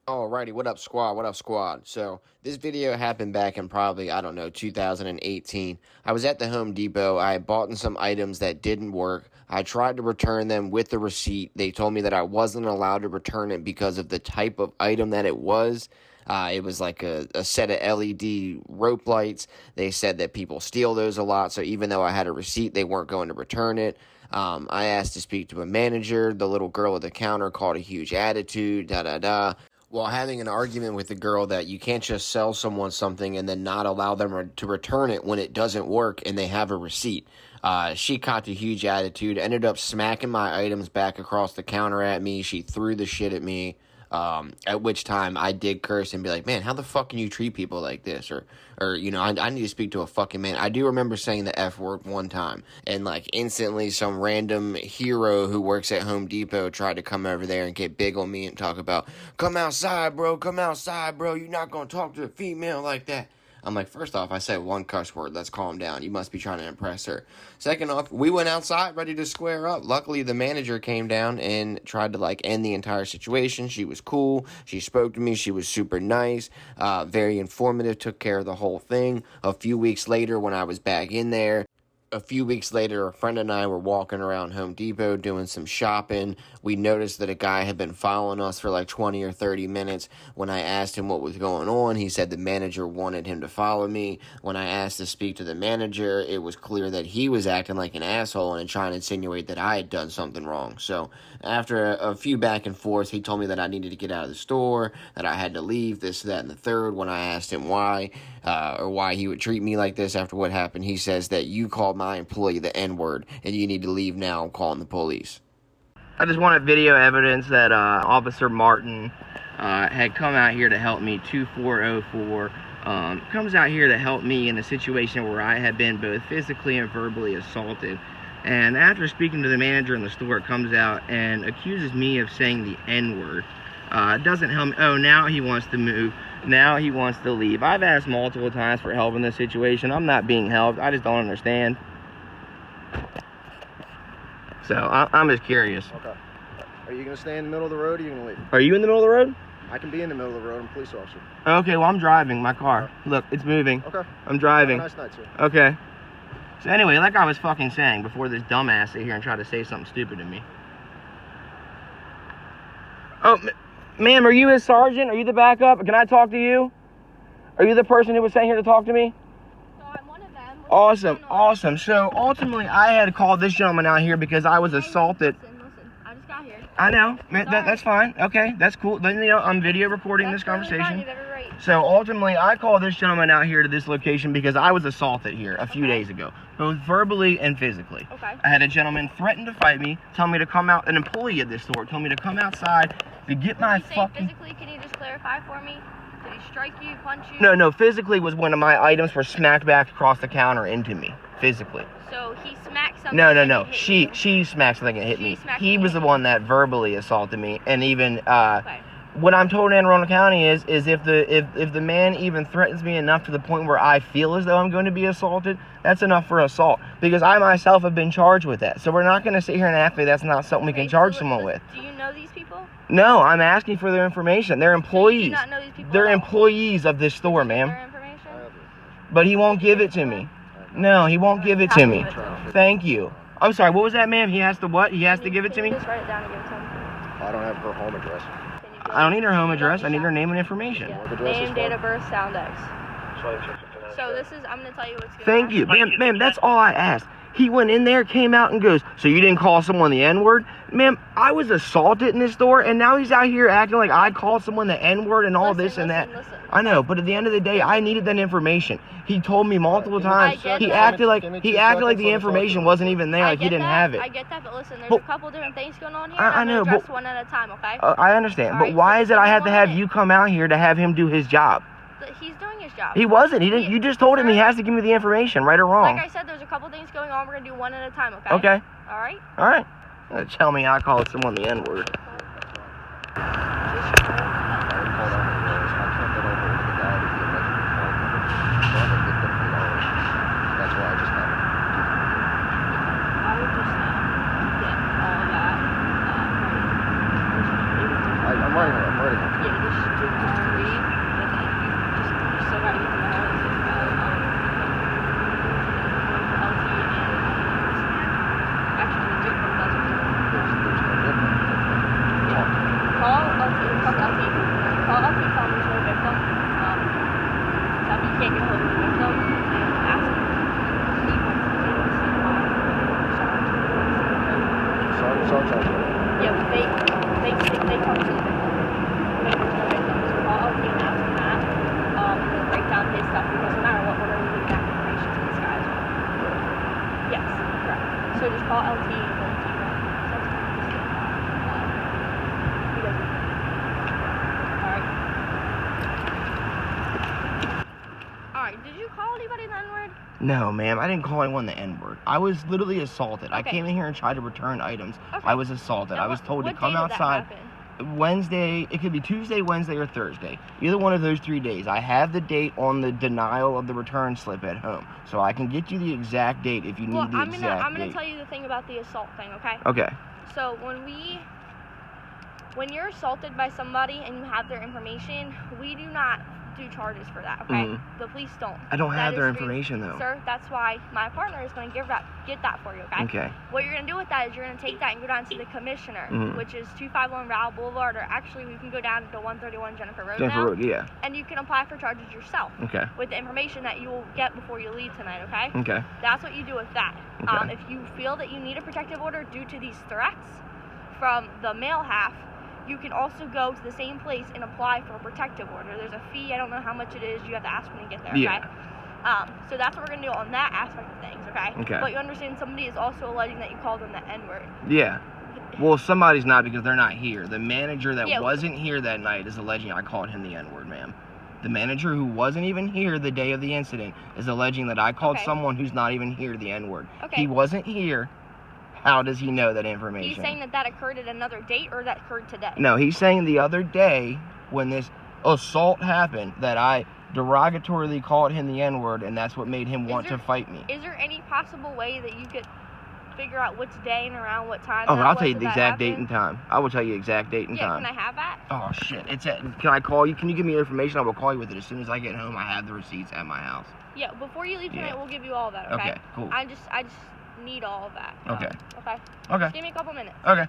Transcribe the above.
Alrighty, what up, squad? What up, squad? So, this video happened back in probably, I don't know, 2018. I was at the Home Depot. I had bought some items that didn't work. I tried to return them with the receipt. They told me that I wasn't allowed to return it because of the type of item that it was. It was like a set of LED rope lights. They said that people steal those a lot, so even though I had a receipt, they weren't going to return it. I asked to speak to a manager. The little girl at the counter called a huge attitude, da-da-da. While having an argument with the girl that you can't just sell someone something and then not allow them to return it when it doesn't work and they have a receipt. She copped a huge attitude, ended up smacking my items back across the counter at me. She threw the shit at me. At which time I did curse and be like, man, how the fuck can you treat people like this? Or you know, I need to speak to a fucking man. I do remember saying the F word one time, and like instantly some random hero who works at Home Depot tried to come over there and get big on me and talk about, come outside, bro, you're not gonna talk to a female like that. I'm like, first off, I said one cuss word. Let's calm down. You must be trying to impress her. Second off, we went outside ready to square up. Luckily, the manager came down and tried to, like, end the entire situation. She was cool. She spoke to me. She was super nice, very informative, took care of the whole thing. A few weeks later, when I was back in there, a friend and I were walking around Home Depot doing some shopping. We noticed that a guy had been following us for like 20 or 30 minutes. When I asked him what was going on, he said the manager wanted him to follow me. When I asked to speak to the manager, it was clear that he was acting like an asshole and trying to insinuate that I had done something wrong. So after a few back and forth, he told me that I needed to get out of the store, that I had to leave, this, that, and the third. When I asked him why, or why he would treat me like this after what happened, he says that you called my employee the N-word, and you need to leave now. I'm calling the police. I just wanted video evidence that Officer Martin had come out here to help me, 2404. Comes out here to help me in a situation where I had been both physically and verbally assaulted. And after speaking to the manager in the store, comes out and accuses me of saying the N-word. Doesn't help me. Oh, now he wants to move. Now he wants to leave. I've asked multiple times for help in this situation. I'm not being helped. I just don't understand. So I'm just curious. Okay. Are you going to stay in the middle of the road or are you going to leave? Are you in the middle of the road? I can be in the middle of the road. I'm a police officer. Okay, well, I'm driving my car. Look, it's moving. Okay. I'm driving. Have a nice night, sir. Okay. So anyway, like I was fucking saying before this dumbass sit here and try to say something stupid to me. Oh, ma'am, are you his sergeant? Are you the backup? Can I talk to you? Are you the person who was sent here to talk to me? So I'm one of them. Awesome. So ultimately, I had called this gentleman out here because I was assaulted. Listen. I just got here. I know. That's fine. Okay, that's cool. Then, you know, I'm video recording this conversation. Fine. You have every right. So ultimately, I called this gentleman out here to this location because I was assaulted here a few days ago, both verbally and physically. Okay. I had a gentleman threaten to fight me, tell me to come out, an employee of this store told me to come outside to get my fucking... Physically, can you just clarify for me? Did he strike you, punch you? No, physically was when my items were smacked back across the counter into me, physically. So he smacked something. No. She smacked something and hit me. He was the one that verbally assaulted me, and even Okay. what I'm told in Anne Arundel County is if the man even threatens me enough to the point where I feel as though I'm going to be assaulted, that's enough for assault. Because I myself have been charged with that. So we're not going to sit here and act like that's not something we can charge someone with. Do you know these people? No, I'm asking for their information. They're employees. So you do not know these people They're at all? employees of this store, ma'am. Their information? But he won't give it to me. No, he won't give it to me. Thank you. I'm sorry, what was that, ma'am? He has to what? He has to give it to me? Just write it down and give it to him. I don't have her home address. I don't need her home address. I need her name and information. Yeah. address is Name, date fine. of birth, sound X. So this is, I'm going to tell you what's going on. Thank you. Ma'am, that's all I asked. He went in there, came out, and goes, so you didn't call someone the N-word? Ma'am, I was assaulted in this store, and now he's out here acting like I called someone the N-word and all this and that. Listen. I know, but at the end of the day, I needed that information. He told me multiple times. I get He that. acted like the information wasn't even there, like he didn't have it. I get that, but listen, there's But- a couple different things going on here. I I'm know, gonna address but- one at a time, okay? I understand, but Alright, why so is it I have to give me have 1 you come out here to have him do his job? But he's doing his job. He wasn't. He didn't. You just told him he has to give me the information, right or wrong. Like I said, there's a couple things going on. We're gonna do one at a time, okay? Okay. All right. All right. Tell me I called someone the N-word. That's why I just have it. I would just get all that. I'm writing it. Yeah, just do call LT and go to Alright, did you call anybody the N-word? No, ma'am, I didn't call anyone the N-word. I was literally assaulted. I Okay. came in here and tried to return items. Okay. I was assaulted. Now, I was told to what come day did that outside. happen? Wednesday, it could be Tuesday, Wednesday, or Thursday. Either one of those 3 days. I have the date on the denial of the return slip at home, so I can get you the exact date if you need the exact date. I'm gonna tell you the thing about the assault thing, okay? Okay. So when you're assaulted by somebody and you have their information, we do not do charges for that, okay? Mhm. The police don't. I don't have That their is for you. information though. Sir, that's why my partner is going to get that for you, okay? Okay. What you're going to do with that is you're going to take that and go down to the commissioner, Mhm. which is 251 Rowell Boulevard, or actually we can go down to 131 Jennifer Road Jennifer now, Road, yeah. and you can apply for charges yourself Okay. with the information that you will get before you leave tonight, okay? Okay. That's what you do with that. Okay. If you feel that you need a protective order due to these threats from the male half, you can also go to the same place and apply for a protective order. There's a fee. I don't know how much it is. You have to ask when you get there, okay? Yeah. So that's what we're going to do on that aspect of things, okay? Okay. But you understand somebody is also alleging that you called them the N-word. Yeah. Well, somebody's not because they're not here. The manager that Yeah. wasn't here that night is alleging I called him the N-word, ma'am. The manager who wasn't even here the day of the incident is alleging that I called Okay. someone who's not even here the N-word. Okay. He wasn't here. How does he know that information? He's saying that occurred at another date or that occurred today? No, he's saying the other day when this assault happened that I derogatorily called him the N-word, and that's what made him want to fight me. Is there any possible way that you could figure out which day and around what time Oh, that I'll was tell you that the that exact date happened? and time. I will tell you exact date and Yeah, time. can I have that? Oh shit! Can I call you? Can you give me your information? I will call you with it as soon as I get home. I have the receipts at my house. Yeah, before you leave tonight, Yeah. we'll give you all of that, okay? Okay, cool. I just need all of that. Okay. Okay. Okay. Just give me a couple minutes. Okay.